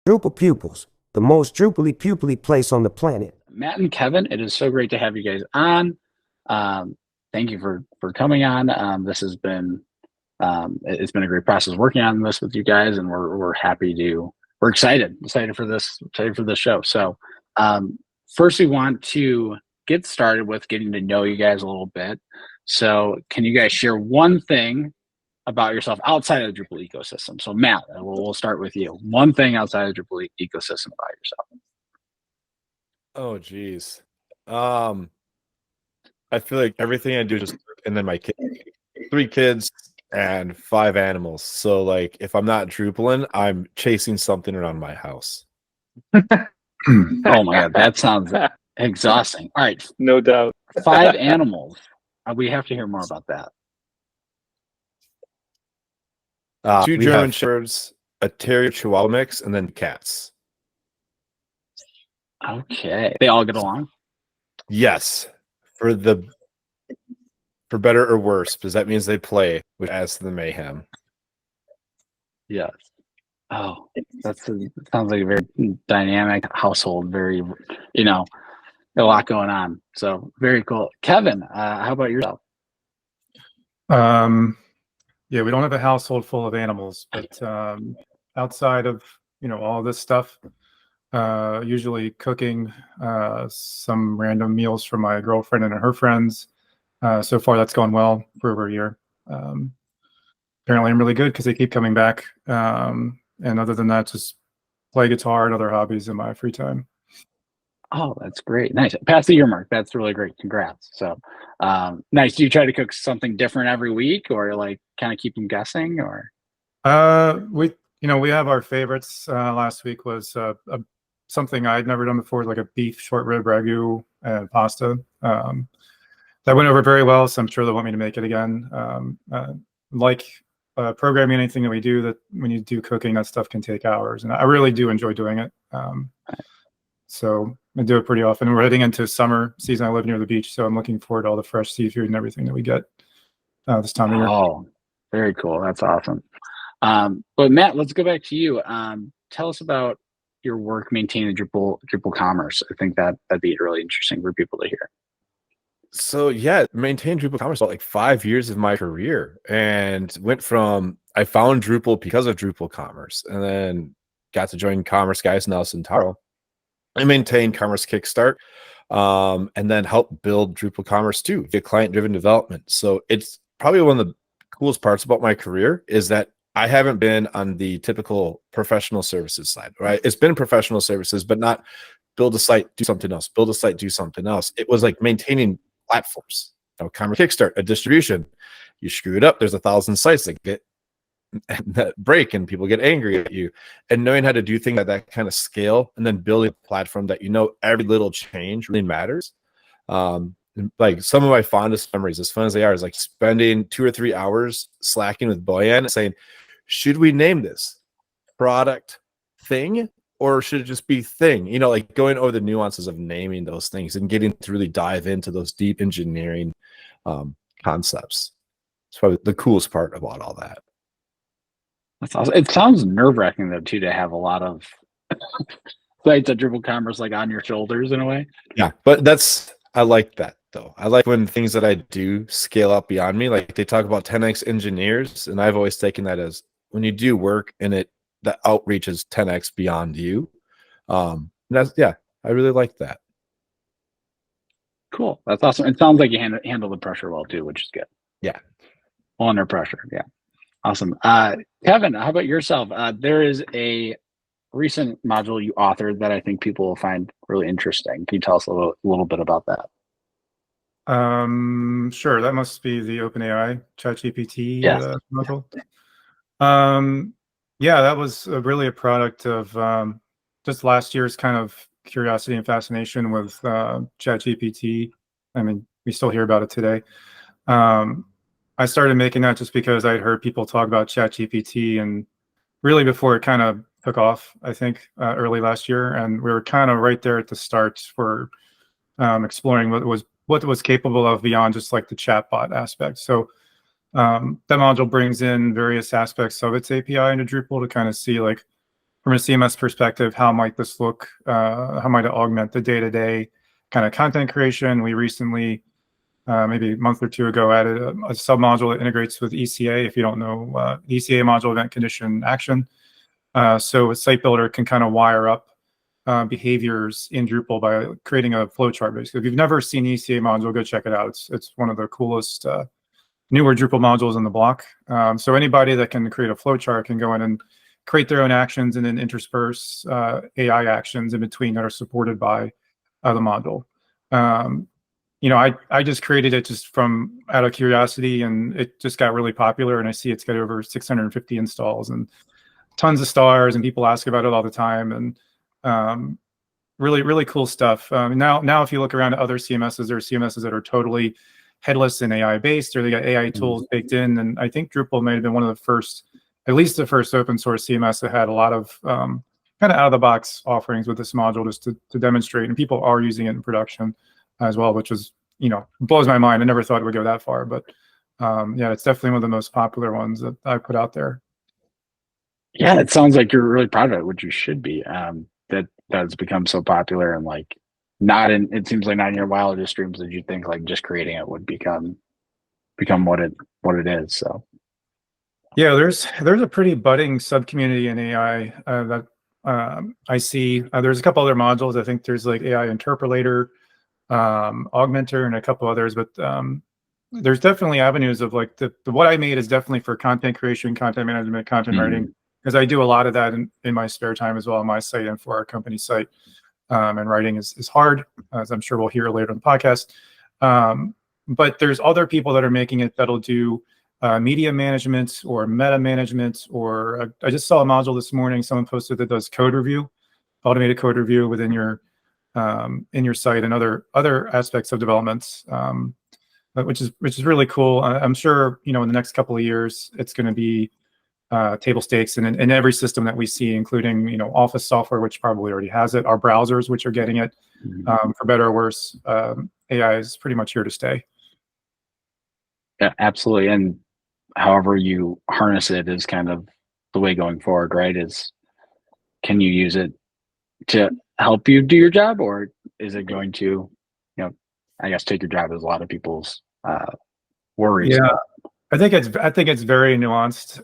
Drupal Pupils, the most Drupally place on the planet. Matt and Kevin, it is so great to have you guys on. Thank you for coming on. This has been it's been a great process working on this with you guys, and we're happy to we're excited for this show. So first, we want to get started with getting to know you guys a little bit. So can you guys share one thing about yourself outside of the Drupal ecosystem? So Matt, we'll start with you. One thing outside of the Drupal ecosystem about yourself. Oh, geez. I feel like everything I do is just, and then my kids, 3 kids and 5 animals. So like, if I'm not Drupaling, I'm chasing something around my house. Oh my God, that sounds exhausting. All right. No doubt. 5 animals. We have to hear more about that. 2 German Shepherds, a Terrier Chihuahua mix, and then cats. Okay. They all get along? Yes. For better or worse, because that means they play, which adds to the mayhem. Yes. Oh, sounds like a very dynamic household. Very, a lot going on. So very cool. Kevin, how about yourself? Yeah, we don't have a household full of animals, but outside of all this stuff, usually cooking some random meals for my girlfriend and her friends. So far, that's going well for over a year. Apparently, I'm really good because they keep coming back. And other than that, just play guitar and other hobbies in my free time. Oh, that's great. Nice. Pass the year mark. That's really great. Congrats. So nice. Do you try to cook something different every week, or like kind of keep them guessing, or? We have our favorites. Last week was something I'd never done before, like a beef short rib ragu and pasta. That went over very well, so I'm sure they'll want me to make it again. Programming anything that we do, that when you do cooking, that stuff can take hours, and I really do enjoy doing it. So I do it pretty often. We're heading into summer season. I live near the beach, so I'm looking forward to all the fresh seafood and everything that we get this time of year. Oh, very cool. That's awesome. But Matt, let's go back to you. Tell us about your work maintaining Drupal commerce. I think that'd be really interesting for people to hear. So yeah, maintained Drupal commerce about like 5 years of my career, and went from, I found Drupal because of Drupal commerce, and then got to join Commerce Guys now Centauro. I maintained Commerce Kickstart, and then help build Drupal commerce too, via client-driven development. So it's probably one of the coolest parts about my career is that I haven't been on the typical professional services side, right? It's been professional services, but not build a site, do something else, build a site, do something else. It was like maintaining platforms. Commerce Kickstart, a distribution. You screw it up, there's 1,000 sites that break and people get angry at you, and knowing how to do things at that kind of scale, and then building a platform that every little change really matters. Like some of my fondest memories, as fun as they are, is like spending 2 or 3 hours slacking with Boyan and saying, should we name this product thing, or should it just be thing? Like going over the nuances of naming those things and getting to really dive into those deep engineering concepts. It's probably the coolest part about all that. That's awesome. It sounds nerve-wracking though too, to have a lot of sites at Drupal commerce like on your shoulders in a way. Yeah, but I like that though. I like when things that I do scale up beyond me. Like they talk about 10x engineers, and I've always taken that as when you do work and the outreach is 10x beyond you. I really like that. Cool. That's awesome. It sounds like you handle the pressure well too, which is good. Yeah. Under pressure. Yeah. Awesome. Kevin, how about yourself? There is a recent module you authored that I think people will find really interesting. Can you tell us a little bit about that? Sure. That must be the OpenAI ChatGPT module. Yeah, that was really a product of just last year's kind of curiosity and fascination with ChatGPT. I mean, we still hear about it today. I started making that just because I'd heard people talk about ChatGPT, and really before it kind of took off, I think, early last year. And we were kind of right there at the start for exploring what it was capable of beyond just like the chatbot aspect. So that module brings in various aspects of its API into Drupal to kind of see like from a CMS perspective, how might this look? How might it augment the day-to-day kind of content creation? We recently, maybe a month or two ago, added a sub-module that integrates with ECA. If you don't know, ECA module, event condition action. So a site builder can kind of wire up behaviors in Drupal by creating a flowchart. Basically, if you've never seen ECA module, go check it out. It's one of the coolest newer Drupal modules in the block. So anybody that can create a flowchart can go in and create their own actions and then intersperse AI actions in between that are supported by the module. You know, I just created it just from out of curiosity, and it just got really popular. And I see it's got over 650 installs and tons of stars, and people ask about it all the time. And really, really cool stuff. Now, if you look around at other CMSs, there are CMSs that are totally headless and AI based, or they got AI tools baked in. And I think Drupal may have been one of the first, at least the first open source CMS that had a lot of kind of out of the box offerings with this module just to demonstrate. And people are using it in production as well, which is, you know, blows my mind. I never thought it would go that far, but yeah, it's definitely one of the most popular ones that I put out there. Yeah, it sounds like you're really proud of it, which you should be. That's become so popular, and like it seems like not in your wildest dreams did you think like just creating it would become what it is. So yeah, there's a pretty budding sub community in AI that I see. There's a couple other modules. I think there's like AI interpolator, augmenter, and a couple others, but there's definitely avenues of like what I made is definitely for content creation, content management, content writing, because I do a lot of that in my spare time as well on my site and for our company site. And writing is hard, as I'm sure we'll hear later in the podcast. But there's other people that are making it that'll do media management or meta management, or I just saw a module this morning, someone posted that does code review, automated code review within your in your site, and other aspects of developments, which is really cool. I'm sure, you know, in the next couple of years, it's going to be table stakes in every system that we see, including, you know, Office software, which probably already has it, our browsers, which are getting it, for better or worse. AI is pretty much here to stay. yeah, absolutely. And however you harness it is kind of the way going forward, right? Can you use it to help you do your job, or is it going to, you know, I guess take your job, as a lot of people's worries? Yeah, I think it's very nuanced.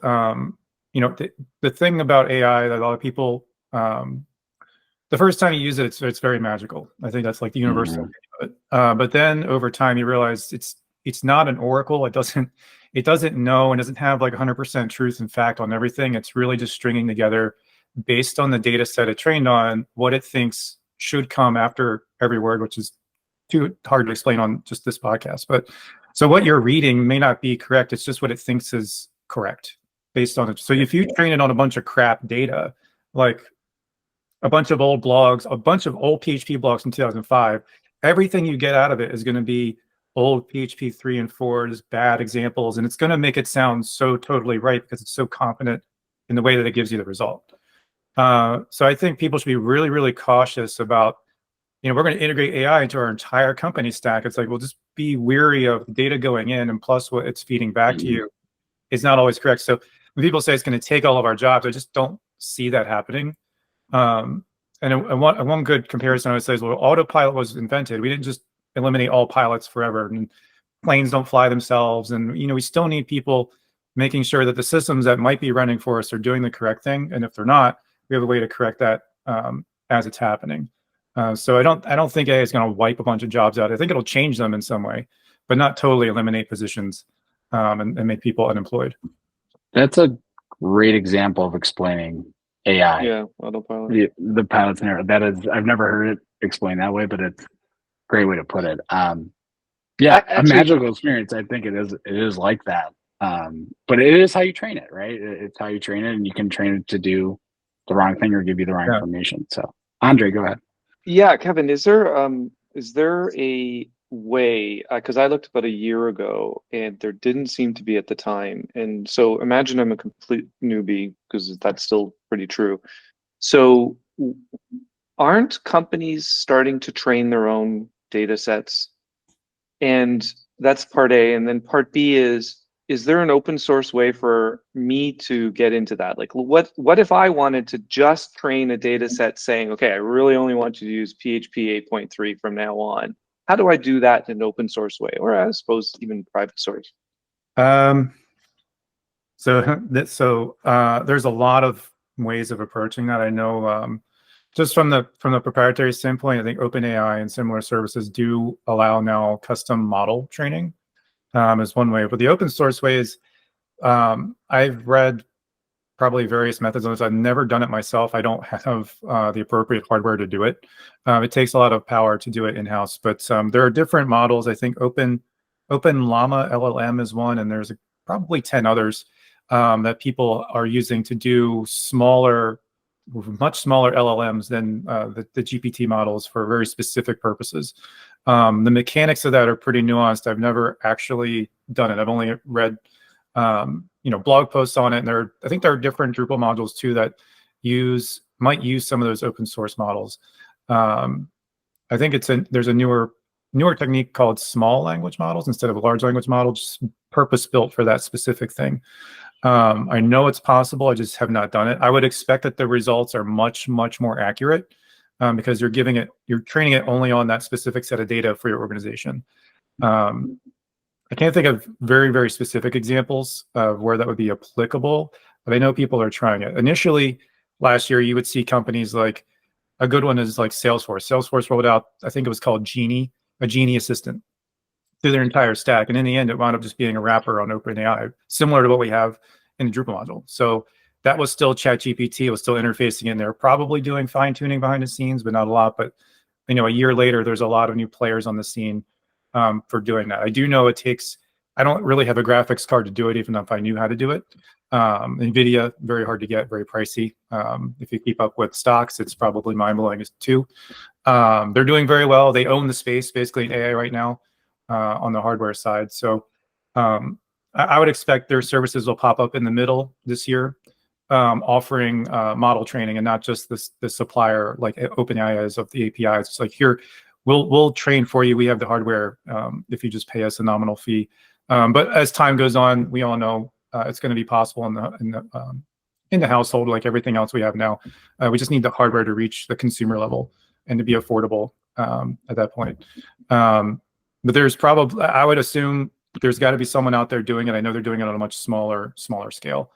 You know, the thing about AI that a lot of people, the first time you use it, it's very magical. I think that's like the universal thing of it. But then over time, you realize it's not an oracle. It doesn't know and doesn't have like 100% truth and fact on everything. It's really just stringing together, based on the data set it trained on, what it thinks should come after every word, which is too hard to explain on just this podcast. But so what you're reading may not be correct. It's just what it thinks is correct based on it. So if you train it on a bunch of crap data, like a bunch of old blogs, a bunch of old PHP blogs from 2005, everything you get out of it is going to be old PHP 3 and 4's bad examples. And it's going to make it sound so totally right because it's so confident in the way that it gives you the result. So I think people should be really, really cautious about, you know, we're going to integrate AI into our entire company stack. It's like, well, just be weary of data going in, and plus what it's feeding back to you is not always correct. So when people say it's going to take all of our jobs, I just don't see that happening. And one good comparison I would say is, well, autopilot was invented. We didn't just eliminate all pilots forever, and planes don't fly themselves. And, you know, we still need people making sure that the systems that might be running for us are doing the correct thing. And if they're not, we have a way to correct that as it's happening. So I don't think AI is going to wipe a bunch of jobs out. I think it'll change them in some way, but not totally eliminate positions and make people unemployed. That's a great example of explaining AI. Yeah, autopilot. The pilot scenario. That is, I've never heard it explained that way, but it's a great way to put it. Yeah, actually, a magical experience. I think it is like that. But it is how you train it, right? It's how you train it, and you can train it to do the wrong thing or give you the wrong information. So, Andre, go ahead. Yeah, Kevin, is there a way? Because I looked about a year ago, and there didn't seem to be at the time. And so, imagine I'm a complete newbie, because that's still pretty true. So, aren't companies starting to train their own data sets? And that's part A. And then part B is is there an open source way for me to get into that? Like, what if I wanted to just train a data set saying, okay, I really only want you to use PHP 8.3 from now on? How do I do that in an open source way, or I suppose even private source? There's a lot of ways of approaching that. I know just from the proprietary standpoint, I think OpenAI and similar services do allow now custom model training is one way. But the open source way is I've read probably various methods on this. I've never done it myself. I don't have the appropriate hardware to do it. It takes a lot of power to do it in-house. But there are different models. I think Open Llama LLM is one, and there's probably 10 others that people are using to do much smaller LLMs than the GPT models for very specific purposes. The mechanics of that are pretty nuanced. I've never actually done it. I've only read blog posts on it, and I think there are different Drupal modules too that might use some of those open source models. I think there's a newer technique called small language models instead of large language models, purpose built for that specific thing. I know it's possible. I just have not done it. I would expect that the results are much more accurate because you're training it only on that specific set of data for your organization. I can't think of very specific examples of where that would be applicable, but I know people are trying it. Initially, last year, you would see companies like, a good one is like Salesforce. Salesforce rolled out, I think it was called Genie, a Genie assistant, through their entire stack. And in the end, it wound up just being a wrapper on OpenAI, similar to what we have in the Drupal module. So that was still ChatGPT. It was still interfacing in there, probably doing fine tuning behind the scenes, but not a lot. But a year later, there's a lot of new players on the scene for doing that. I do know I don't really have a graphics card to do it, even if I knew how to do it. NVIDIA, very hard to get, very pricey. If you keep up with stocks, it's probably mind-blowing too. They're doing very well. They own the space, basically, in AI right now on the hardware side. So I would expect their services will pop up in the middle this year, offering model training and not just the supplier like OpenAI is of the APIs. It's like, here, we'll train for you. We have the hardware if you just pay us a nominal fee. But as time goes on, we all know it's going to be possible in the household, like everything else we have now. We just need the hardware to reach the consumer level and to be affordable at that point. But there's probably, I would assume, there's got to be someone out there doing it. I know they're doing it on a much smaller scale.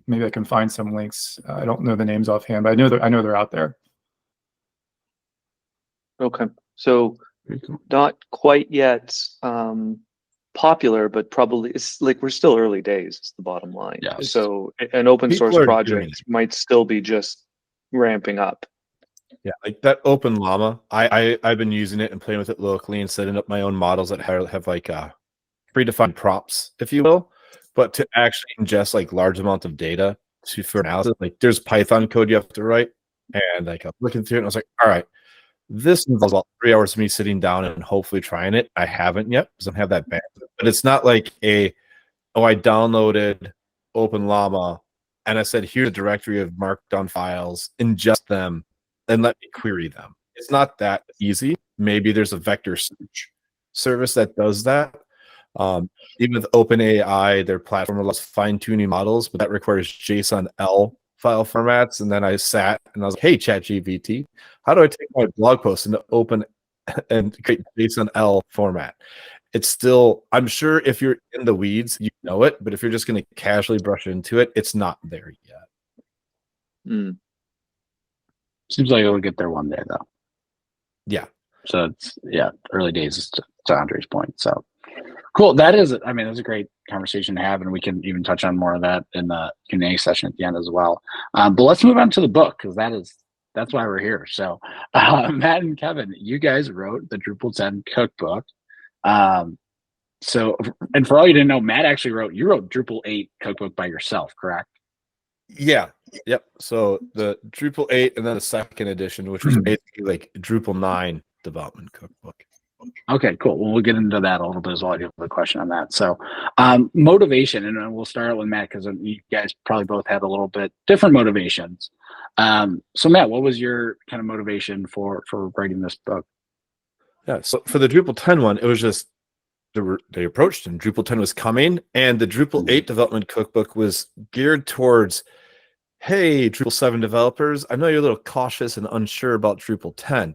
Maybe I can find some links. I don't know the names offhand, but I know they're out there. Okay, so not quite yet popular, but probably it's like we're still early days. It's the bottom line. Yes. So an open source project might still be just ramping up. Yeah, like that Open Llama, I've been using it and playing with it locally and setting up my own models that have like predefined prompts, if you will. But to actually ingest like large amounts of data for analysis, like there's Python code you have to write, and like I'm looking through it and I was like, all right, this involves about 3 hours of me sitting down and hopefully trying it. I haven't yet because I don't have that bandwidth. But it's not like I downloaded Open Llama and I said, here's a directory of markdown files, ingest them, and let me query them. It's not that easy. Maybe there's a vector search service that does that. Even with OpenAI, their platform allows fine-tuning models, but that requires JSON-L file formats. And then I sat and I was like, hey, ChatGPT, how do I take my blog post into open and create JSON-L format? It's still, I'm sure if you're in the weeds, you know it, but if you're just going to casually brush into it, it's not there yet. Seems like it'll get there one day, though. Yeah. So it's, early days to Andre's point. So cool. That is, I mean, it was a great conversation to have, and we can even touch on more of that in the Q&A session at the end as well. But let's move on to the book, because that's why we're here. So Matt and Kevin, you guys wrote the Drupal 10 cookbook. So, and for all you didn't know, Matt actually you wrote Drupal 8 cookbook by yourself, correct? Yeah. Yep. So the Drupal 8 and then the second edition, which was basically like Drupal 9 development cookbook. Okay, cool. Well, we'll get into that a little bit as well. I do have a question on that. So motivation, and we'll start with Matt because you guys probably both had a little bit different motivations. So Matt, what was your kind of motivation for writing this book? Yeah, so for the Drupal 10 one, it was just they approached, and Drupal 10 was coming, and the Drupal 8 Development Cookbook was geared towards, hey, Drupal 7 developers, I know you're a little cautious and unsure about Drupal 10.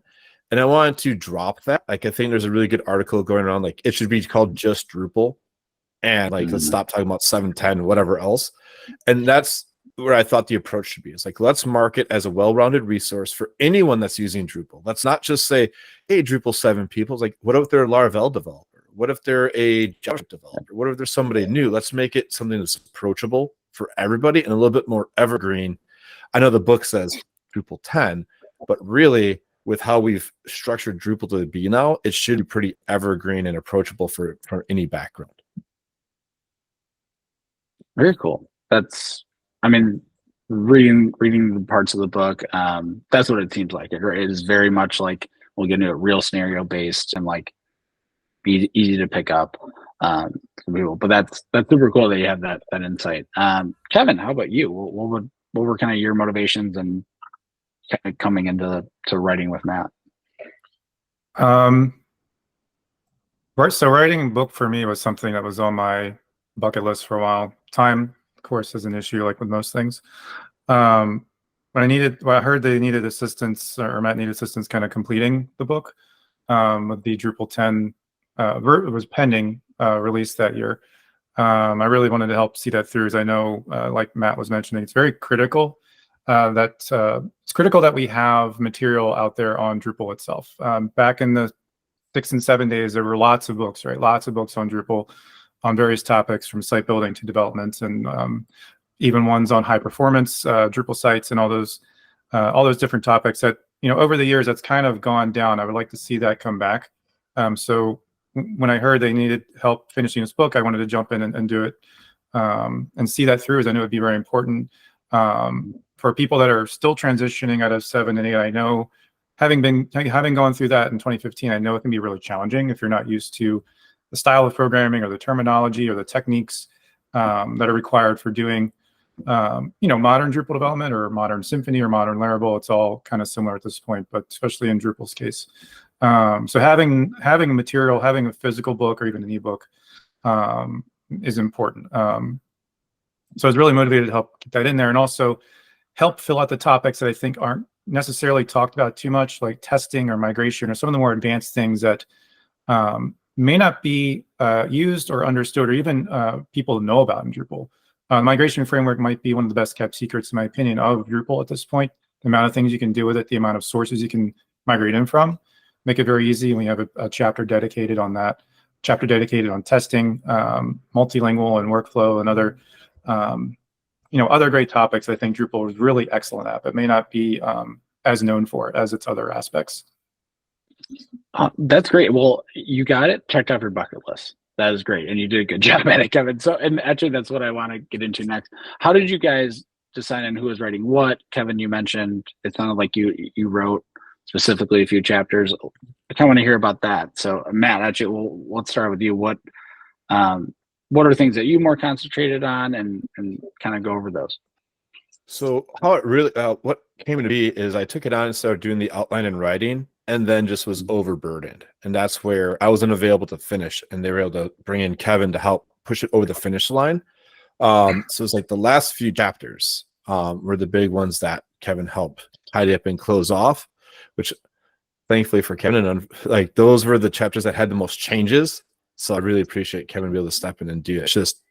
And I wanted to drop that. Like, I think there's a really good article going around, like, it should be called just Drupal. And like, let's stop talking about 7, 10, whatever else. And that's where I thought the approach should be. It's like, let's market as a well-rounded resource for anyone that's using Drupal. Let's not just say, hey, Drupal 7 people. It's like, what if they're a Laravel developer? What if they're a JavaScript developer? What if there's somebody new? Let's make it something that's approachable for everybody and a little bit more evergreen. I know the book says Drupal 10, but really, with how we've structured Drupal to be now, it should be pretty evergreen and approachable for any background. Very cool. That's, I mean, reading the parts of the book, that's what it seems like. It is very much like, we'll get into it real scenario based and like be easy to pick up for people. But that's super cool that you have that insight. Kevin, how about you? What were kind of your motivations and coming into writing with Matt? Right. So writing a book for me was something that was on my bucket list for a while. Time, of course, is an issue, like with most things. When I heard they needed assistance, or Matt needed assistance kind of completing the book, with the Drupal 10 it was pending release that year. I really wanted to help see that through, as I know, like Matt was mentioning, it's very critical that we have material out there on Drupal itself. Back in the 6 and 7 days, there were lots of books, right? Lots of books on Drupal on various topics, from site building to development, and even ones on high performance Drupal sites and all those different topics that, over the years, that's kind of gone down. I would like to see that come back. So when I heard they needed help finishing this book, I wanted to jump in and do it, and see that through, as I knew it'd be very important for people that are still transitioning out of 7 and 8. I know, having gone through that in 2015, I know it can be really challenging if you're not used to the style of programming or the terminology or the techniques that are required for doing modern Drupal development, or modern Symfony or modern Laravel. It's all kind of similar at this point, but especially in Drupal's case. So having a material, having a physical book or even an ebook is important. So I was really motivated to help get that in there, and also help fill out the topics that I think aren't necessarily talked about too much, like testing or migration, or some of the more advanced things that may not be used or understood, or even people know about in Drupal. Migration framework might be one of the best kept secrets, in my opinion, of Drupal at this point. The amount of things you can do with it, the amount of sources you can migrate in from, make it very easy. And we have a chapter dedicated on that, chapter dedicated on testing, multilingual and workflow, and other other great topics I think Drupal is really excellent at, but may not be as known for as its other aspects. That's great. Well, you got it checked off your bucket list. That is great, and you did a good job at it, Kevin. So, and actually, that's what I want to get into next. How did you guys decide on who was writing what? Kevin, you mentioned it sounded like you wrote specifically a few chapters. I kind of want to hear about that. So, Matt, actually, let's start with you. What are things that you more concentrated on, and kind of go over those? So how it really, what came to be is I took it on and started doing the outline and writing, and then just was overburdened. And that's where I was unavailable to finish, and they were able to bring in Kevin to help push it over the finish line. So it's like the last few chapters were the big ones that Kevin helped tidy up and close off, which thankfully for Kevin, and like those were the chapters that had the most changes. So I really appreciate Kevin being able to step in and do it. It's just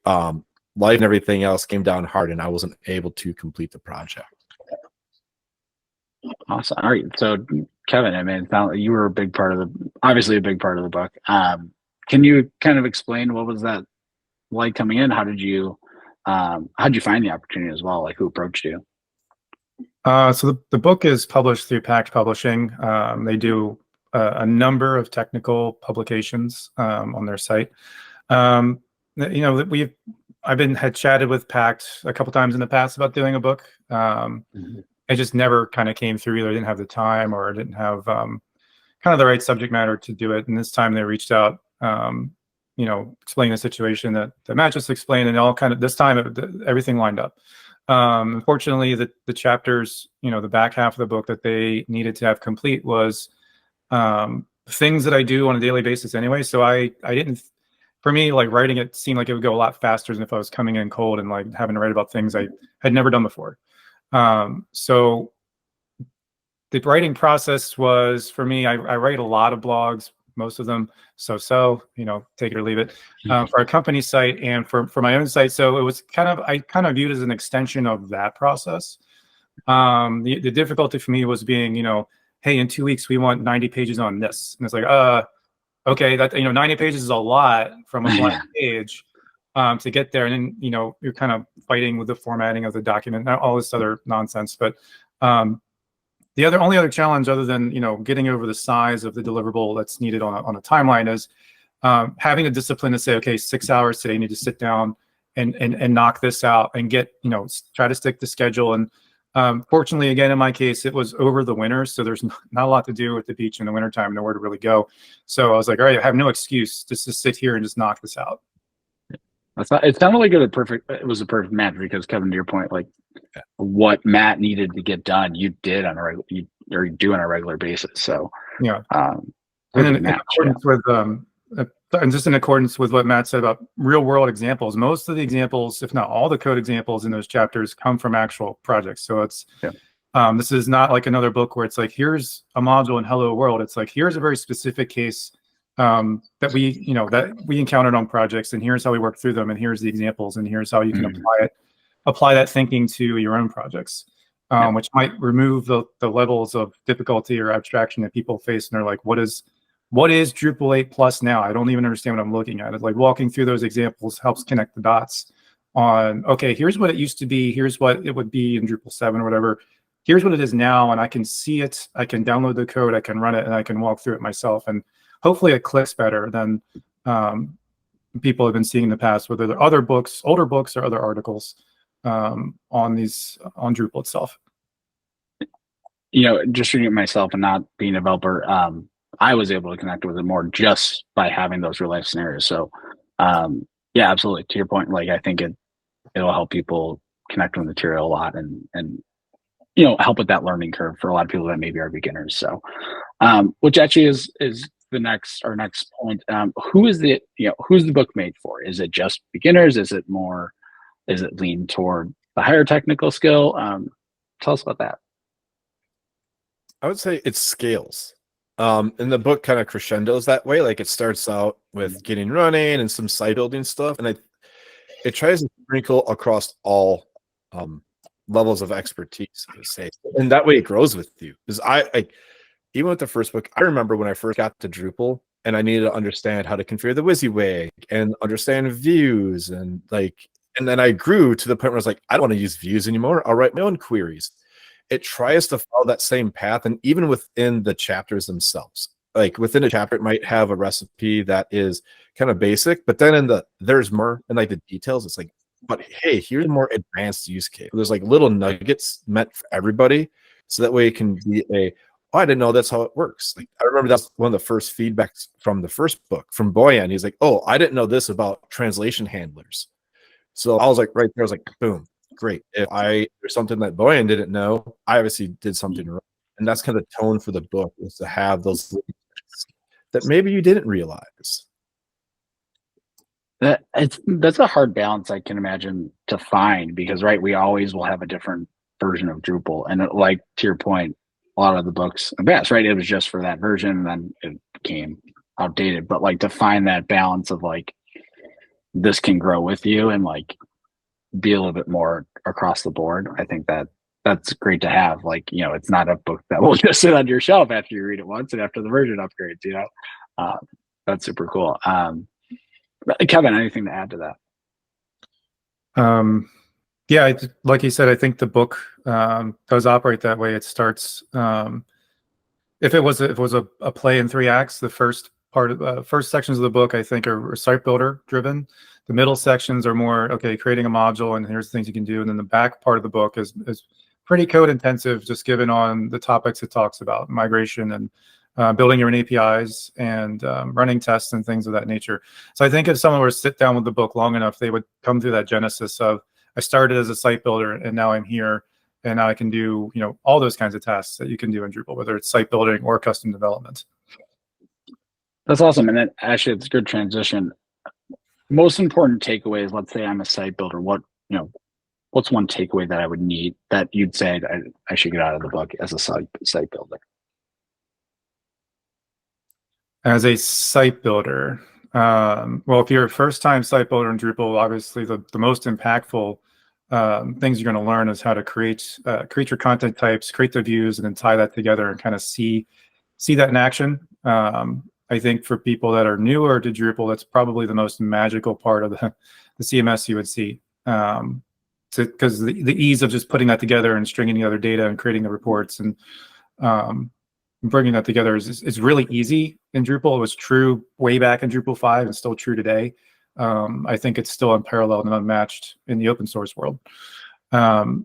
life and everything else came down hard, and I wasn't able to complete the project. Awesome. All right. So Kevin, I mean, it sounded like you were obviously a big part of the book. Can you kind of explain what was that like coming in? How did you find the opportunity as well? Like, who approached you? So the book is published through Pact Publishing. They do a number of technical publications on their site. Had chatted with Pact a couple times in the past about doing a book. It just never kind of came through. Either I didn't have the time, or I didn't have kind of the right subject matter to do it. And this time they reached out, explaining the situation that Matt just explained, and all kind of this time everything lined up. Unfortunately, the chapters, the back half of the book that they needed to have complete was things that I do on a daily basis anyway. So I didn't for me, like writing it seemed like it would go a lot faster than if I was coming in cold and like having to write about things I had never done before. So the writing process was, for me, I write a lot of blogs, most of them you know, take it or leave it, for a company site and for my own site. So it was I kind of viewed it as an extension of that process. The difficulty for me was being, you know, hey, in 2 weeks we want 90 pages on this, and it's like, okay, that, you know, 90 pages is a lot from a blank page to get there, and then, you know, you're kind of fighting with the formatting of the document, all this other nonsense. But the only other challenge, other than, you know, getting over the size of the deliverable that's needed on a timeline, is having the discipline to say, okay, 6 hours today, I need to sit down and knock this out and get, you know, try to stick to schedule. And fortunately, again, in my case, it was over the winter, so there's not a lot to do at the beach in the wintertime, nowhere to really go. So I was like, all right, I have no excuse just to sit here and just knock this out. It sounded like it was a perfect match, because Kevin, to your point, like what Matt needed to get done, you did on you do on a regular basis. So yeah, and then in accordance with and just in accordance with what Matt said about real world examples, most of the examples, if not all the code examples in those chapters, come from actual projects. So it's this is not like another book where it's like, here's a module in Hello World. It's like, here's a very specific case that we encountered on projects, and here's how we work through them, and here's the examples, and here's how you can apply that thinking to your own projects, which might remove the levels of difficulty or abstraction that people face, and they're like, what is Drupal 8 Plus now? I don't even understand what I'm looking at. It's like walking through those examples helps connect the dots on, okay, here's what it used to be, here's what it would be in Drupal 7 or whatever, here's what it is now, and I can see it, I can download the code, I can run it, and I can walk through it myself. And hopefully it clicks better than people have been seeing in the past, whether they're other books, older books, or other articles on Drupal itself. You know, just reading it myself and not being a developer, I was able to connect with it more just by having those real life scenarios. So yeah, absolutely. To your point, like I think it'll help people connect with material a lot, and you know, help with that learning curve for a lot of people that maybe are beginners. So which actually is our next point. Who's the book made for? Is it just beginners? Is it leaned toward the higher technical skill? Tell us about that. I would say it scales. And the book kind of crescendos that way. Like it starts out with getting running and some site building stuff, and it tries to sprinkle across all levels of expertise, I would say, and that way it grows with you. Because I even with the first book, I remember when I first got to Drupal and I needed to understand how to configure the WYSIWYG and understand views, and then I grew to the point where I was like, I don't want to use views anymore. I'll write my own queries. It tries to follow that same path, and even within the chapters themselves, like within a chapter, it might have a recipe that is kind of basic, but then there's more in like the details. It's like, but hey, here's a more advanced use case. There's like little nuggets meant for everybody, so that way it can be oh, I didn't know that's how it works. Like I remember that's one of the first feedbacks from the first book from Boyan. He's like, oh, I didn't know this about translation handlers. So I was like, right there, I was like, boom. Great. If there's something that Boyan didn't know, I obviously did something wrong. And that's kind of the tone for the book, is to have those that maybe you didn't realize. That's a hard balance, I can imagine, to find, because we always will have a different version of Drupal, and like to your point, a lot of the books, it was just for that version, and then it became outdated. But like to find that balance of like, this can grow with you and like be a little bit more across the board. I think that's great to have. Like, you know, it's not a book that will just sit on your shelf after you read it once and after the version upgrades, you know. That's super cool. Kevin, anything to add to that? Yeah, like you said, I think the book does operate that way. It starts if it was a play in 3 acts, the first sections of the book, I think, are site builder driven. The middle sections are more, okay, creating a module and here's the things you can do. And then the back part of the book is pretty code intensive, just given on the topics it talks about, migration and building your own APIs and running tests and things of that nature. So I think if someone were to sit down with the book long enough, they would come through that genesis of, I started as a site builder and now I'm here, and now I can do, you know, all those kinds of tasks that you can do in Drupal, whether it's site building or custom development. That's awesome. And then actually, it's a good transition. most important takeaways. Let's say I'm a site builder. What's one takeaway that I would need that you'd say I should get out of the book as a site builder? As a site builder, well, if you're a first-time site builder in Drupal, obviously the most impactful things you're going to learn is how to create your content types, create the views, and then tie that together and kind of see that in action. I think for people that are newer to Drupal, that's probably the most magical part of the CMS you would see. Because the ease of just putting that together and stringing together data and creating the reports and bringing that together is really easy in Drupal. It was true way back in Drupal 5 and still true today. I think it's still unparalleled and unmatched in the open source world. The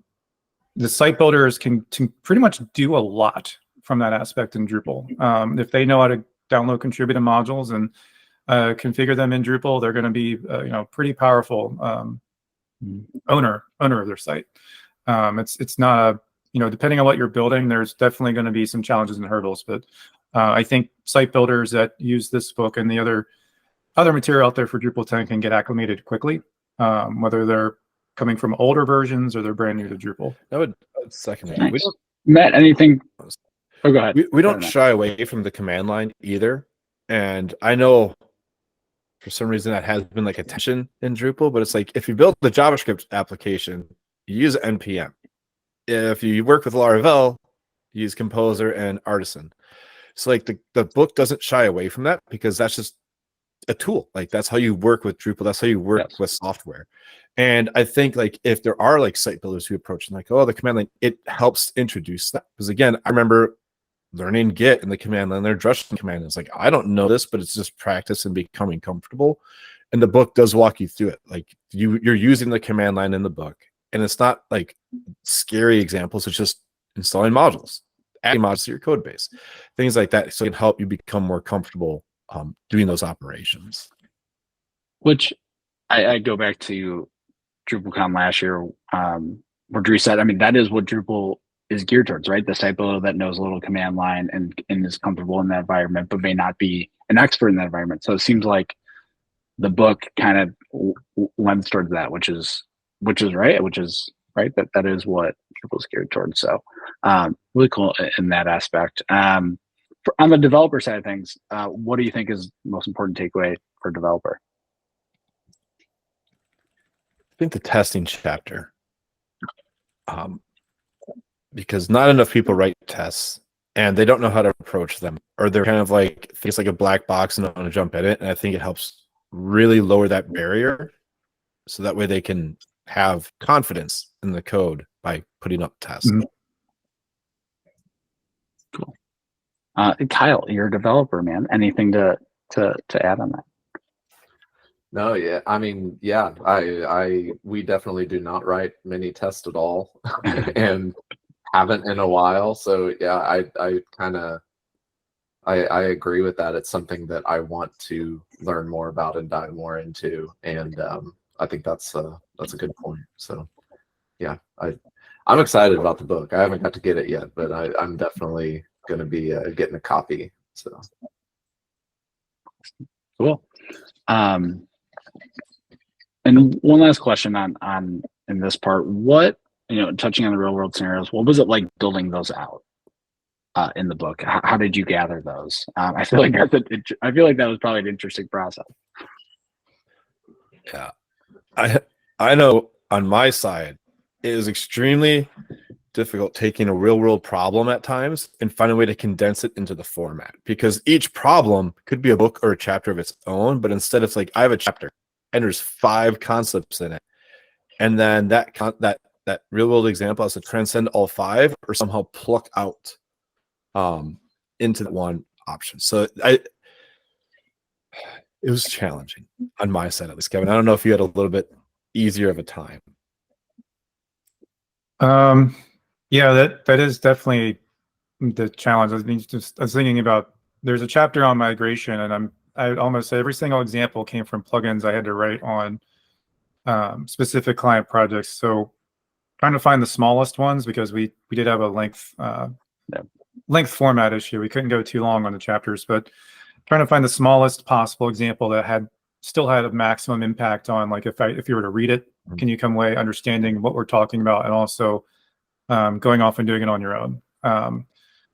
site builders can pretty much do a lot from that aspect in Drupal. If they know how to download contributed modules and configure them in Drupal, they're going to be pretty powerful owner of their site. It's not a depending on what you're building, there's definitely going to be some challenges and hurdles. But I think site builders that use this book and the other material out there for Drupal 10 can get acclimated quickly, whether they're coming from older versions or they're brand new to Drupal. I would second that. Nice. Matt, anything? Oh, go ahead. We don't shy away from the command line either. And I know for some reason that has been like a tension in Drupal, but it's like if you build the JavaScript application, you use NPM. If you work with Laravel, you use Composer and Artisan. So like the book doesn't shy away from that because that's just a tool. Like that's how you work with Drupal. That's how you work with software. And I think like if there are like site builders who approach and like, oh, the command line, it helps introduce that. Because again, I remember learning Git in the command line, their Drush command. It's like, I don't know this, but it's just practice and becoming comfortable. And the book does walk you through it. Like you're using the command line in the book. And it's not like scary examples. It's just installing modules, adding modules to your code base, things like that. So it can help you become more comfortable doing those operations. Which I go back to DrupalCon last year, where Drew said, I mean, that is what Drupal is geared towards, right? The site builder that knows a little command line and is comfortable in that environment, but may not be an expert in that environment. So it seems like the book kind of lends towards that, which is right, that is what Drupal's geared towards. So really cool in that aspect. On the developer side of things, what do you think is the most important takeaway for a developer? I think the testing chapter, because not enough people write tests and they don't know how to approach them, or they're kind of like, it's like a black box and don't want to jump in it. And I think it helps really lower that barrier so that way they can have confidence in the code by putting up tests. Mm-hmm. Cool. Kyle, you're a developer, man. Anything to add on that? No, yeah. I mean, yeah, we definitely do not write many tests at all and haven't in a while. So yeah, I agree with that. It's something that I want to learn more about and dive more into. And I think that's a good point. So yeah, I'm excited about the book. I haven't got to get it yet, but I'm definitely going to be getting a copy. So cool. And one last question on in this part, what, touching on the real world scenarios, what was it like building those out in the book? How did you gather those? I feel like that was probably an interesting process. Yeah, I know on my side, it was extremely difficult taking a real world problem at times and find a way to condense it into the format, because each problem could be a book or a chapter of its own, but instead it's like I have a chapter and there's 5 concepts in it, and then that real world example has to transcend all 5 or somehow pluck out into that one option. So it was challenging on my side at least, Kevin. I don't know if you had a little bit easier of a time. Yeah, that is definitely the challenge. I was thinking about, there's a chapter on migration, and I'd almost say every single example came from plugins I had to write on specific client projects. So trying to find the smallest ones, because we did have a length format issue. We couldn't go too long on the chapters, but trying to find the smallest possible example that had still had a maximum impact on, like, if you were to read it, can you come away understanding what we're talking about, and also going off and doing it on your own.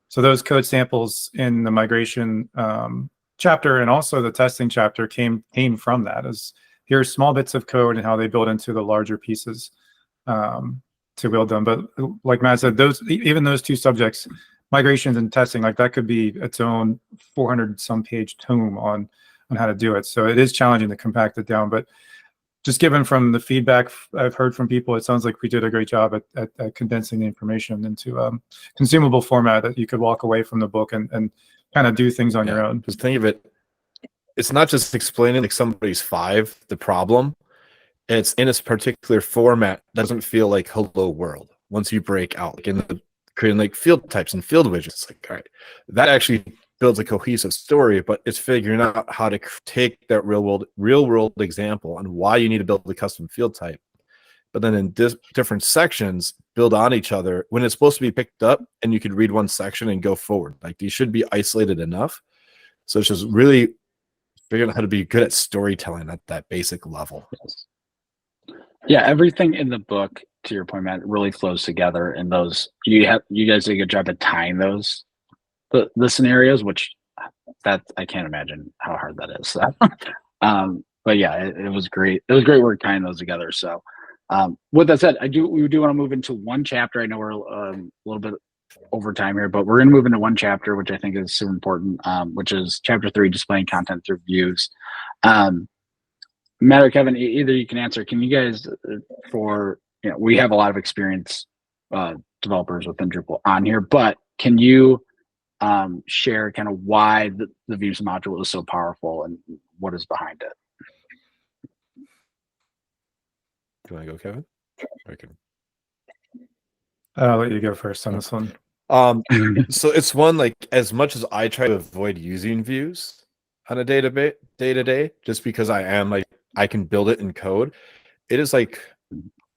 So those code samples in the migration chapter and also the testing chapter came from that. As here's small bits of code and how they build into the larger pieces to build them. But like Matt said, even those two subjects, migrations and testing, like that could be its own 400 some page tome on how to do it. So it is challenging to compact it down, but just given from the feedback I've heard from people, it sounds like we did a great job at condensing the information into a consumable format that you could walk away from the book and kind of do things on your own. Because think of it, it's not just explaining like somebody's the problem. It's in this particular format doesn't feel like hello world once you break out, like in the creating like field types and field widgets. It's like, all right, that actually builds a cohesive story, but it's figuring out how to take that real world example and why you need to build a custom field type, but then in different sections build on each other when it's supposed to be picked up, and you could read one section and go forward. Like these should be isolated enough. So it's just really figuring out how to be good at storytelling at that basic level. Yes. Yeah, everything in the book, to your point, Matt, really flows together, and those you guys did a good job at tying those the scenarios, which that I can't imagine how hard that is. So, but yeah, it was great. It was great work tying those together. So with that said, we do want to move into one chapter. I know we're a little bit over time here, but we're going to move into one chapter, which I think is super important, which is chapter 3, displaying content through views. Matt or Kevin, either you can answer. Can you guys, we have a lot of experience developers within Drupal on here, but can you share kind of why the views module is so powerful and what is behind it? Do you want to go, Kevin? I can. I'll let you go first on this one. So it's one, like, as much as I try to avoid using views on a day-to-day, just because I can build it in code, it is like,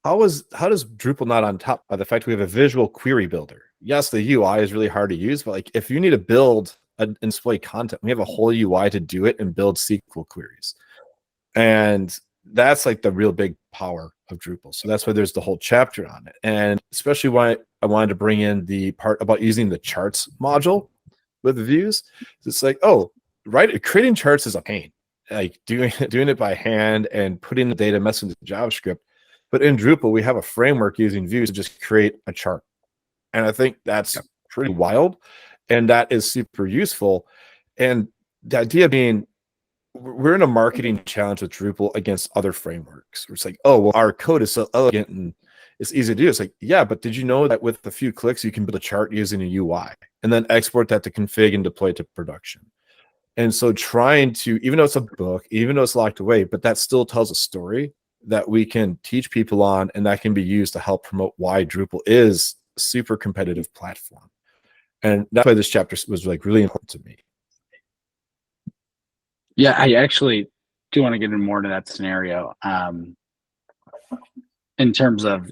how does Drupal not on top by the fact we have a visual query builder? Yes, the UI is really hard to use, but like if you need to build and display content, we have a whole UI to do it and build SQL queries. And that's like the real big power of Drupal. So that's why there's the whole chapter on it. And especially why I wanted to bring in the part about using the charts module with the views. It's like, oh, right, creating charts is a pain. Like doing it by hand and putting the data mess into JavaScript. But in Drupal, we have a framework using views to just create a chart. And I think that's pretty wild. And that is super useful. And the idea being, we're in a marketing challenge with Drupal against other frameworks. It's like, oh, well, our code is so elegant and it's easy to do. It's like, yeah, but did you know that with a few clicks, you can build a chart using a UI and then export that to config and deploy it to production? And so trying to, even though it's a book, even though it's locked away, but that still tells a story that we can teach people on, and that can be used to help promote why Drupal is a super competitive platform. And that's why this chapter was like really important to me. Yeah, I actually do want to get in more into that scenario. In terms of,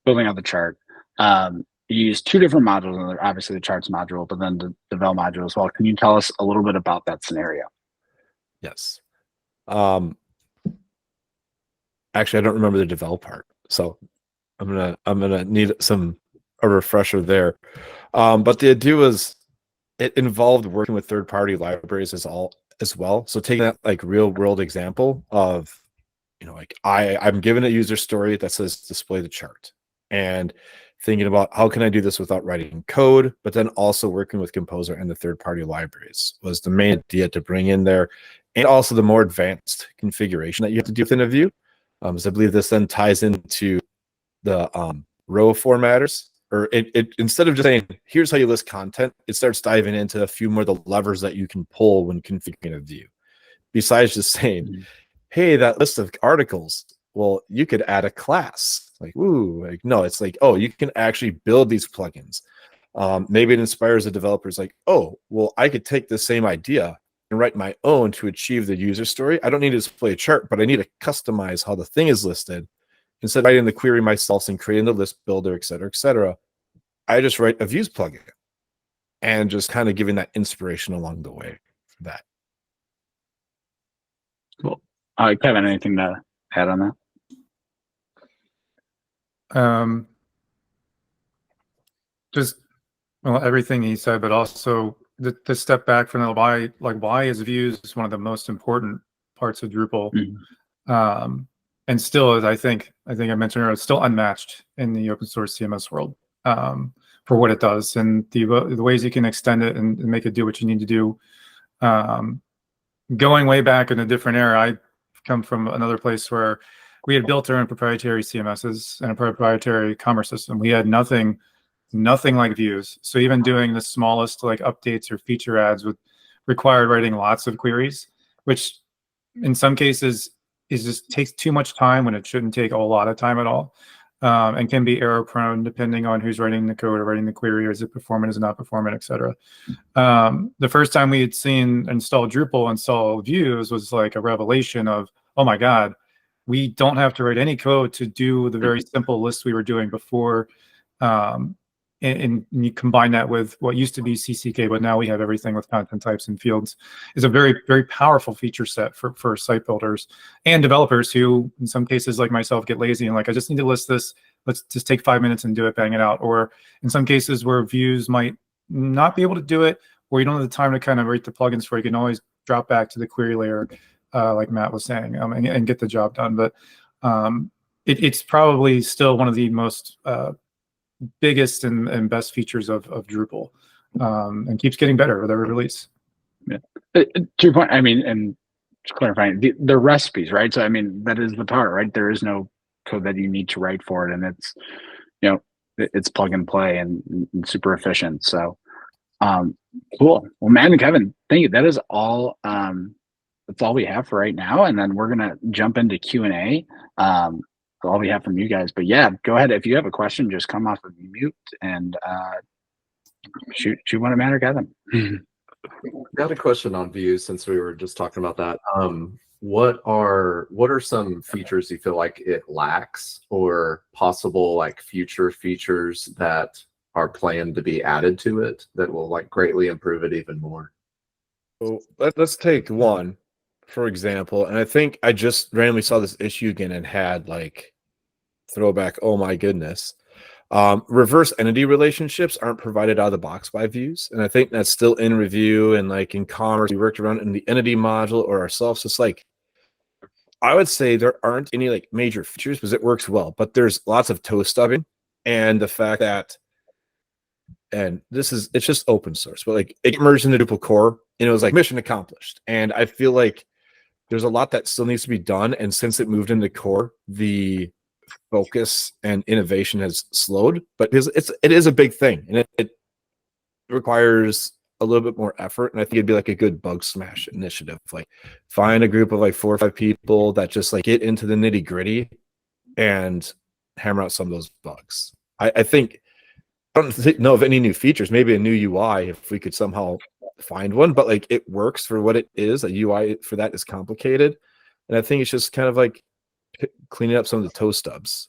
building out the chart, you use 2 different modules, and obviously the charts module, but then the devel module as well. Can you tell us a little bit about that scenario? Yes. Actually, I don't remember the devel part, so I'm gonna need a refresher there. But the idea was it involved working with third-party libraries as well. So taking that like real world example of, like I'm given a user story that says display the chart, and thinking about how can I do this without writing code, but then also working with Composer and the third-party libraries was the main idea to bring in there, and also the more advanced configuration that you have to do within a view. So I believe this then ties into the row formatters, or it instead of just saying, here's how you list content, it starts diving into a few more of the levers that you can pull when configuring a view. Besides just saying, hey, that list of articles, well, you could add a class. Like, ooh, like, no, it's like, oh, you can actually build these plugins. Maybe it inspires the developers like, oh, well, I could take the same idea and write my own to achieve the user story. I don't need to display a chart, but I need to customize how the thing is listed. Instead of writing the query myself and creating the list builder, et cetera, I just write a views plugin and just kind of giving that inspiration along the way for that. Cool. Kevin, anything to add on that? Just well, everything he said, but also the step back from the why is views one of the most important parts of Drupal. And still, as I think I mentioned earlier, it's still unmatched in the open source CMS world for what it does and the ways you can extend it and make it do what you need to do. Going way back in a different era, I come from another place where we had built our own proprietary CMSs and a proprietary commerce system. We had nothing like views. So even doing the smallest like updates or feature adds would require writing lots of queries, which in some cases is just takes too much time when it shouldn't take a lot of time at all, and can be error prone depending on who's writing the code or writing the query, or is it performant, is it not performant, etc. The first time we had seen install Drupal, install views was like a revelation of, oh my God, we don't have to write any code to do the very simple list we were doing before. And you combine that with what used to be CCK, but now we have everything with content types and fields, is a very, very powerful feature set for site builders and developers who, in some cases like myself, get lazy and like, I just need to list this. Let's just take 5 minutes and do it, bang it out. Or in some cases where views might not be able to do it, or you don't have the time to kind of write the plugins for it, you can always drop back to the query layer, like Matt was saying, and get the job done. But it's probably still one of the most biggest and best features of Drupal, and keeps getting better with every release. Yeah. To your point, I mean, and just clarifying, the recipes, right? So, I mean, that is the power, right? There is no code that you need to write for it, and it's, you know, it's plug and play and super efficient. So, cool. Well, Matt and Kevin, thank you. That is all. That's all we have for right now, and then we're gonna jump into Q&A. All we have from you guys, but yeah, go ahead. If you have a question, just come off of mute and shoot one at Matt or Kevin. Got a question on views since we were just talking about that. What are some features you feel like it lacks, or possible like future features that are planned to be added to it that will like greatly improve it even more? So let's take one, for example, and I think I just randomly saw this issue again and had like throwback, oh my goodness. Reverse entity relationships aren't provided out of the box by views, and I think that's still in review, and like in commerce we worked around in the entity module or ourselves. It's like, I would say there aren't any like major features because it works well, but there's lots of toe stubbing, and the fact that, and it's just open source, but like it merged into Drupal core and it was like mission accomplished. And I feel like there's a lot that still needs to be done, and since it moved into core, the focus and innovation has slowed, but it is a big thing, and it requires a little bit more effort. And I think it'd be like a good bug smash initiative, like find a group of like 4 or 5 people that just like get into the nitty gritty and hammer out some of those bugs. I think, I don't know of any new features, maybe a new UI if we could somehow find one, but like it works for what it is. A UI for that is complicated, and I think it's just kind of like cleaning up some of the toe stubs.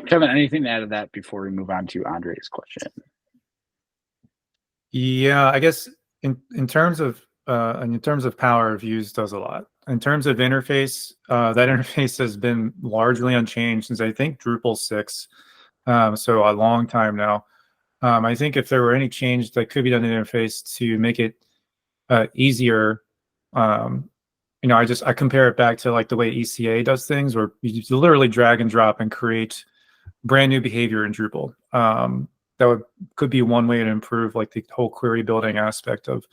Kevin, anything to add to that before we move on to Andre's question? Yeah, I guess in terms of power, views does a lot. In terms of interface, that interface has been largely unchanged since I think Drupal 6, so a long time now. I think if there were any change that could be done in the interface to make it easier, you know, I compare it back to like the way ECA does things, where you literally drag and drop and create brand new behavior in Drupal. That could be one way to improve like the whole query building aspect of,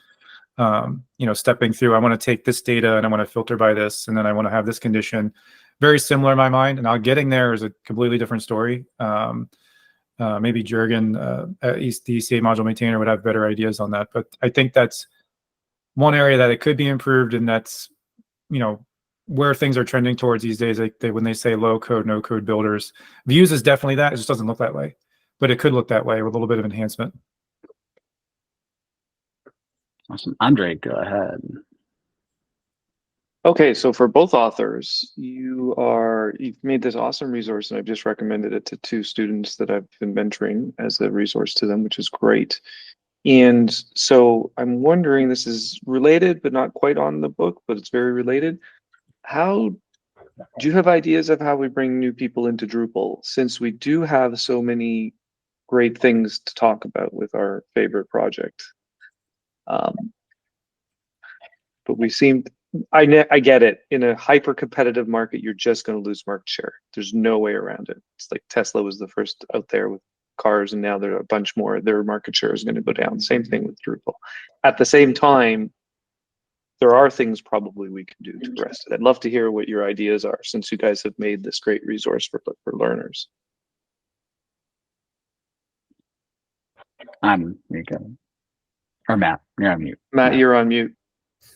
you know, stepping through. I want to take this data and I want to filter by this, and then I want to have this condition. Very similar in my mind. And now getting there is a completely different story. Maybe Jurgen, the ECA module maintainer, would have better ideas on that. But I think that's one area that it could be improved, and that's, you know, where things are trending towards these days. Like when they say low code, no code builders, views is definitely that. It just doesn't look that way, but it could look that way with a little bit of enhancement. Awesome. Andre, go ahead. Okay, so for both authors, you've made this awesome resource, and I've just recommended it to 2 students that I've been mentoring as a resource to them, which is great. And so I'm wondering, this is related, but not quite on the book, but it's very related. How do you have ideas of how we bring new people into Drupal, since we do have so many great things to talk about with our favorite project? But we seem, I get it. In a hyper competitive market, you're just going to lose market share. There's no way around it. It's like Tesla was the first out there with cars, and now there are a bunch more. Their market share is going to go down. Same thing with Drupal. At the same time, there are things probably we can do to arrest it. I'd love to hear what your ideas are, since you guys have made this great resource for learners. You're good. Or Matt, you're on mute. Matt, you're on mute.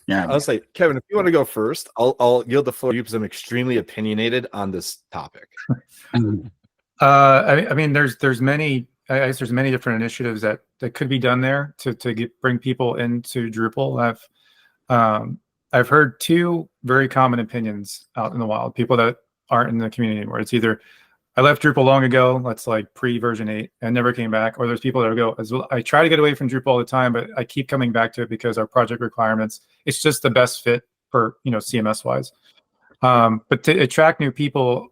Yeah. I'll say, Kevin, if you want to go first, I'll yield the floor to you because I'm extremely opinionated on this topic. I mean, there's many. I guess there's many different initiatives that could be done there to bring people into Drupal. I've heard two very common opinions out in the wild. People that aren't in the community anymore. It's either I left Drupal long ago, that's like pre-version 8, and never came back. Or there's people that go, I try to get away from Drupal all the time, but I keep coming back to it because our project requirements, it's just the best fit for, CMS-wise. But to attract new people,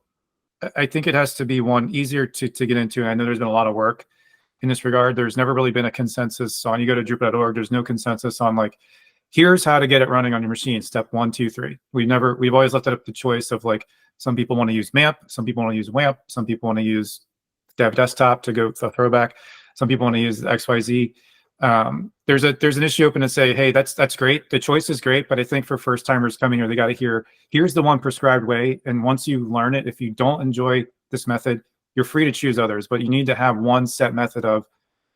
I think it has to be, one, easier to get into. And I know there's been a lot of work in this regard. There's never really been a consensus on, you go to Drupal.org, there's no consensus on like, here's how to get it running on your machine, step 1, 2, 3. We've always left it up to choice of like, some people want to use MAMP, some people want to use WAMP, some people want to use Dev Desktop to go the throwback, some people want to use XYZ. There's an issue open to say, hey, that's great. The choice is great, but I think for first timers coming here, they got to hear, here's the one prescribed way. And once you learn it, if you don't enjoy this method, you're free to choose others, but you need to have one set method of,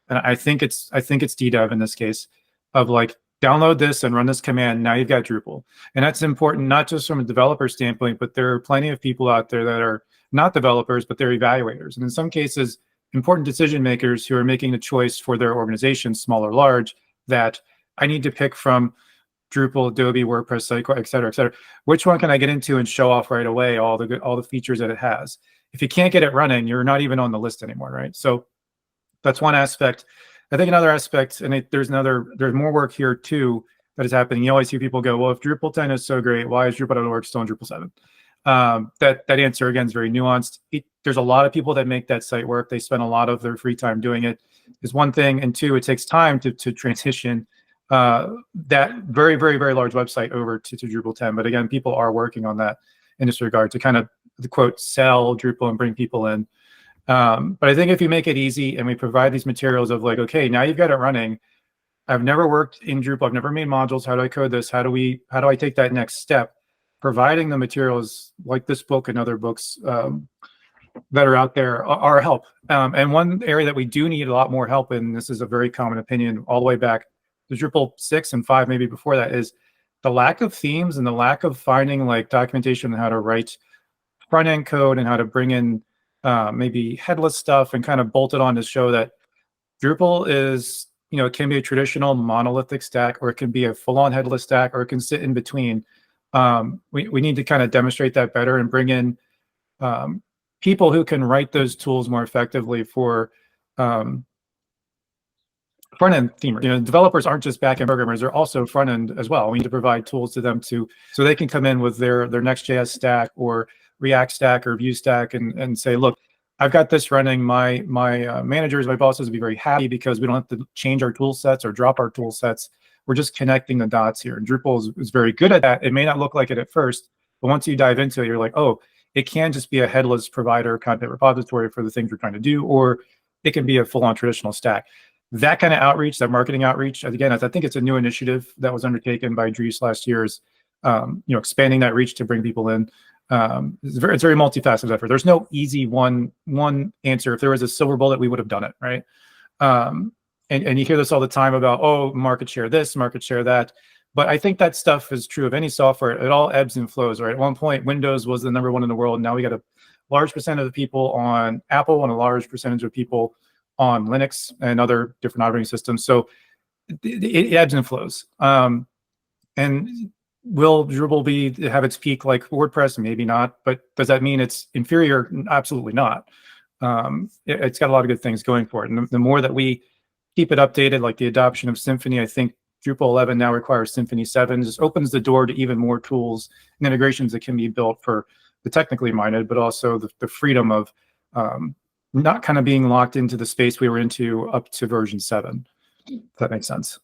and I think it's DDev in this case, of like, download this and run this command. Now you've got Drupal. And that's important, not just from a developer standpoint, but there are plenty of people out there that are not developers, but they're evaluators. And in some cases, important decision makers who are making a choice for their organization, small or large, that I need to pick from Drupal, Adobe, WordPress, Sitecore, et cetera, et cetera. Which one can I get into and show off right away all the features that it has? If you can't get it running, you're not even on the list anymore, right? So that's one aspect. I think another aspect, and there's more work here too that is happening. You always hear people go, well, if Drupal 10 is so great, why is Drupal.org still on Drupal 7? That answer, again, is very nuanced. There's a lot of people that make that site work. They spend a lot of their free time doing it, is one thing. And two, it takes time to transition that very, very, very large website over to Drupal 10. But again, people are working on that in this regard to kind of, the quote, sell Drupal and bring people in. But I think if you make it easy and we provide these materials of like, okay, now you've got it running. I've never worked in Drupal. I've never made modules. How do I code this? How do I take that next step? Providing the materials like this book and other books that are out there are help. And one area that we do need a lot more help in, this is a very common opinion all the way back to Drupal 6 and 5, maybe before that, is the lack of themes and the lack of finding like documentation on how to write front-end code and how to bring in maybe headless stuff and kind of bolt it on to show that Drupal is, it can be a traditional monolithic stack, or it can be a full-on headless stack, or it can sit in between. We need to kind of demonstrate that better and bring in people who can write those tools more effectively for front-end themers. Developers aren't just back-end programmers, they're also front-end as well. We need to provide tools to them so they can come in with their Next.js stack or React stack or Vue stack and say, look, I've got this running. My managers, my bosses will be very happy because we don't have to change our tool sets or drop our tool sets. We're just connecting the dots here. And Drupal is very good at that. It may not look like it at first, but once you dive into it, you're like, oh, it can just be a headless provider content repository for the things we're trying to do, or it can be a full-on traditional stack. That kind of outreach, that marketing outreach, again, I think it's a new initiative that was undertaken by Dries last year, is expanding that reach to bring people in. It's very multifaceted effort. There's no easy one answer. If there was a silver bullet, we would have done it, right? And you hear this all the time about, oh, market share this, market share that. But I think that stuff is true of any software. It all ebbs and flows, right? At one point, Windows was the #1 in the world. Now we got a large percent of the people on Apple and a large percentage of people on Linux and other different operating systems. So it ebbs and flows. And will Drupal have its peak like WordPress? Maybe not. But does that mean it's inferior? Absolutely not. It's got a lot of good things going for it. And the more that we keep it updated, like the adoption of Symfony. I think Drupal 11 now requires Symfony 7. Just opens the door to even more tools and integrations that can be built for the technically minded, but also the freedom of not kind of being locked into the space we were into up to version 7. If that makes sense.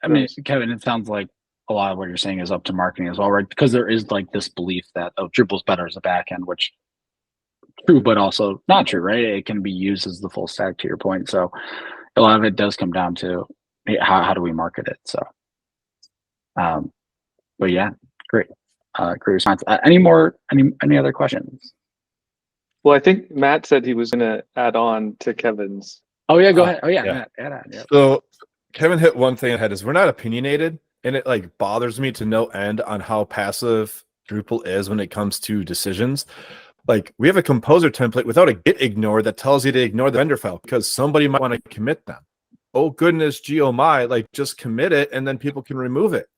I mean, Kevin, it sounds like a lot of what you're saying is up to marketing as well, right? Because there is like this belief that Drupal's better as a backend, which true, but also not true, right? It can be used as the full stack, to your point. So a lot of it does come down to how do we market it. So, but yeah, great, great response. Any other questions? Well, I think Matt said he was going to add on to Kevin's. Oh yeah, go ahead. Oh yeah, yeah. Matt, add on. Yep. So Kevin hit one thing ahead is we're not opinionated, and it like bothers me to no end on how passive Drupal is when it comes to decisions. Like we have a composer template without a git ignore that tells you to ignore the vendor file because somebody might want to commit them. Oh goodness, gee, oh my, like just commit it and then people can remove it.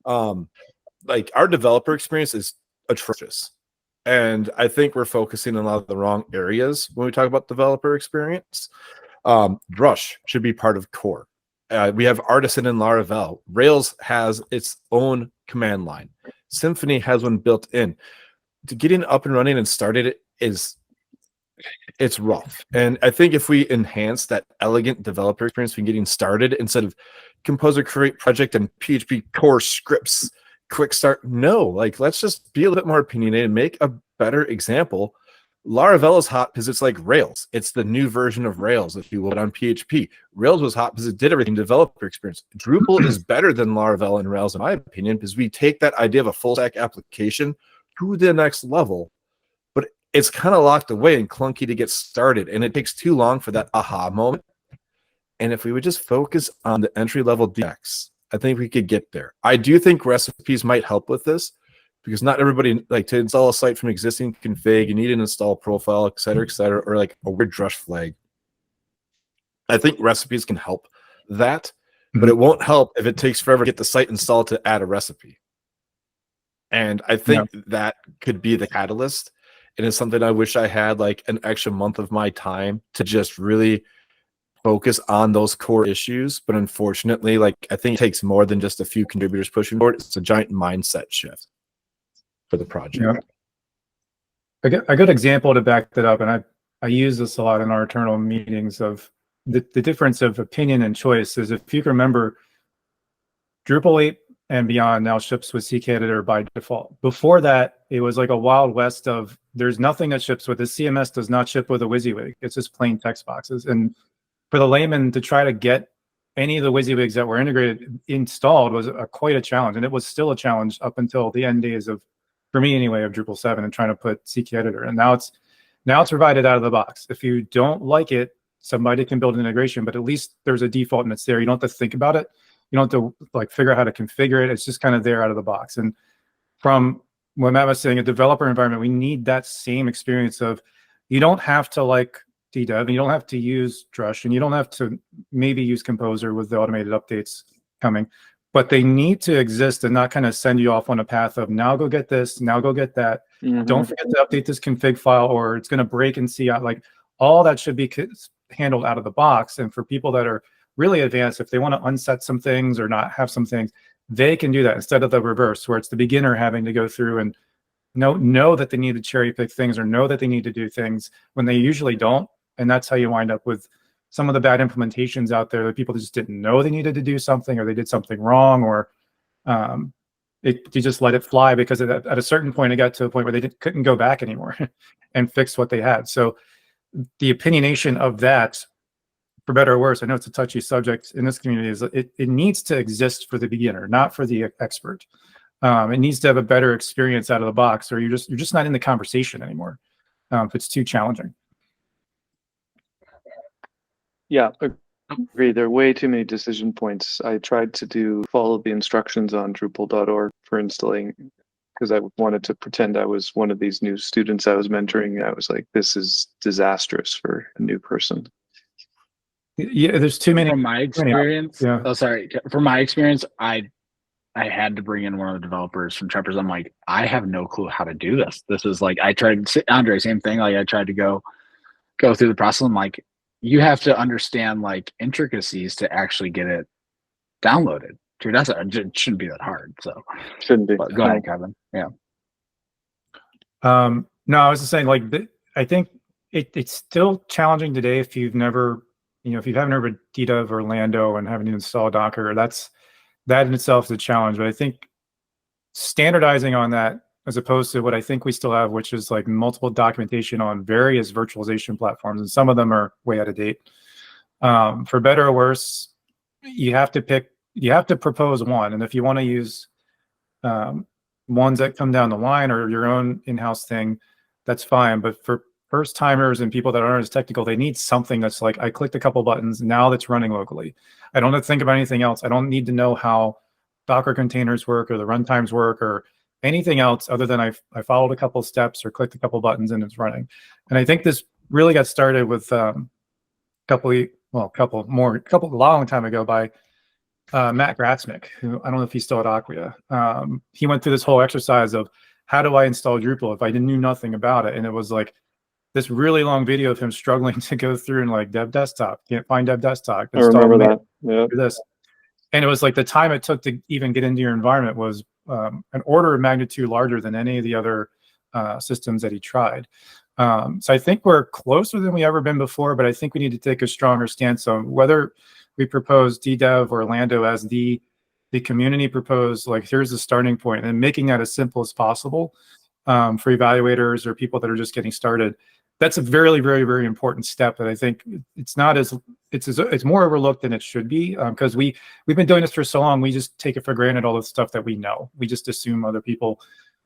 Like our developer experience is atrocious. And I think we're focusing on a lot of the wrong areas when we talk about developer experience. Drush should be part of core. We have Artisan and Laravel. Rails has its own command line. Symfony has one built in. To getting up and running and started it's rough. And I think if we enhance that elegant developer experience when getting started instead of composer create project and PHP core scripts, quick start, no, like let's just be a little bit more opinionated and make a better example. Laravel is hot because it's like Rails. It's the new version of Rails, if you will, on PHP. Rails was hot because it did everything developer experience. Drupal is better than Laravel and Rails, in my opinion, because we take that idea of a full stack application to the next level, but it's kind of locked away and clunky to get started, and it takes too long for that aha moment. And if we would just focus on the entry-level DX, I think we could get there. I do think recipes might help with this, because not everybody, like to install a site from existing config, you need an install profile, et cetera, or like a weird drush flag. I think recipes can help that, but it won't help if it takes forever to get the site installed to add a recipe. And I think that could be the catalyst. And it's something I wish I had like an extra month of my time to just really focus on those core issues. But unfortunately, like I think it takes more than just a few contributors pushing forward. It's a giant mindset shift for the project. Yeah. A good example to back that up, and I use this a lot in our internal meetings of the difference of opinion and choice is, if you can remember, Drupal 8 and beyond now ships with CK Editor by default. Before that, it was like a wild west of there's nothing that ships with this. CMS does not ship with a WYSIWYG. It's just plain text boxes. And for the layman to try to get any of the WYSIWYGs that were integrated installed was quite a challenge. And it was still a challenge up until the end days of, for me anyway, of Drupal 7 and trying to put CK Editor. And now it's provided out of the box. If you don't like it, somebody can build an integration, but at least there's a default and it's there. You don't have to think about it. You don't have to like figure out how to configure it. It's just kind of there out of the box. And from what Matt was saying, a developer environment, we need that same experience of you don't have to like DDev, and you don't have to use Drush, and you don't have to maybe use Composer with the automated updates coming, but they need to exist and not kind of send you off on a path of now go get this, now go get that. Don't forget to update this config file or it's going to break and see out. Like all that should be handled out of the box. And for people that are really advanced, if they want to unset some things or not have some things, they can do that instead of the reverse, where it's the beginner having to go through and know that they need to cherry pick things or know that they need to do things when they usually don't. And that's how you wind up with some of the bad implementations out there that people just didn't know they needed to do something, or they did something wrong, or they just let it fly because at a certain point it got to a point where they couldn't go back anymore and fix what they had. So the opinionation of that, for better or worse, I know it's a touchy subject in this community, is it needs to exist for the beginner, not for the expert. It needs to have a better experience out of the box, or you're just not in the conversation anymore if it's too challenging. Yeah, agree. There are way too many decision points. I tried to follow the instructions on Drupal.org for installing, because I wanted to pretend I was one of these new students I was mentoring. I was like, this is disastrous for a new person. Yeah, there's too many. From my experience, yeah. Oh, sorry. From my experience, I had to bring in one of the developers from Treppers. I'm like, I have no clue how to do this. This is like, I tried, Andre, same thing. Like I tried to go through the process. I'm like, you have to understand like intricacies to actually get it downloaded to your desktop. It shouldn't be that hard. So Shouldn't be. but go ahead, Kevin. Yeah. No, I was just saying, like, I think it's still challenging today if you've never, if you haven't heard of DDEV or Lando and haven't installed Docker, that in itself is a challenge. But I think standardizing on that, as opposed to what I think we still have, which is like multiple documentation on various virtualization platforms, and some of them are way out of date. For better or worse, you have to propose one, and if you want to use ones that come down the line or your own in-house thing, that's fine. But for first timers and people that aren't as technical, they need something that's like, I clicked a couple buttons, now that's running locally. I don't have to think about anything else. I don't need to know how Docker containers work or the runtimes work or anything else other than I followed a couple steps or clicked a couple buttons and it's running. And I think this really got started with a long time ago by Matt Glaman, who I don't know if he's still at Acquia. He went through this whole exercise of how do I install Drupal if I knew nothing about it, and it was like this really long video of him struggling to go through and like dev desktop, can't find dev desktop. I remember that. Yeah. This, and it was like the time it took to even get into your environment was an order of magnitude larger than any of the other systems that he tried. So I think we're closer than we ever been before, but I think we need to take a stronger stance on whether we propose DDEV or Lando as the community proposed, like here's the starting point, and making that as simple as possible for evaluators or people that are just getting started. That's a very, very, very important step that I think it's more overlooked than it should be, because we've been doing this for so long. We just take it for granted, all the stuff that we know. We just assume other people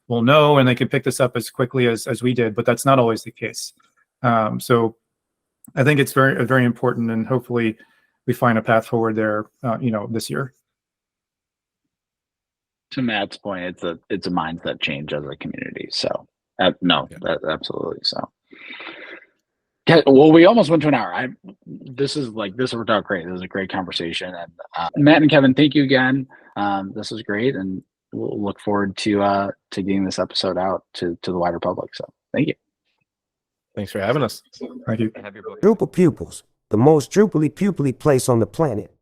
will know and they can pick this up as quickly as we did, but that's not always the case. So I think it's very, very important, and hopefully we find a path forward there, this year. To Matt's point, it's a mindset change as a community. So absolutely. So, okay, well, we almost went to an hour. This worked out great. This is a great conversation, and Matt and Kevin, thank you again. This is great, and we'll look forward to getting this episode out to the wider public. So, thank you. Thanks for having us. Thank you. Drupal Pupils, the most Drupally pupily place on the planet.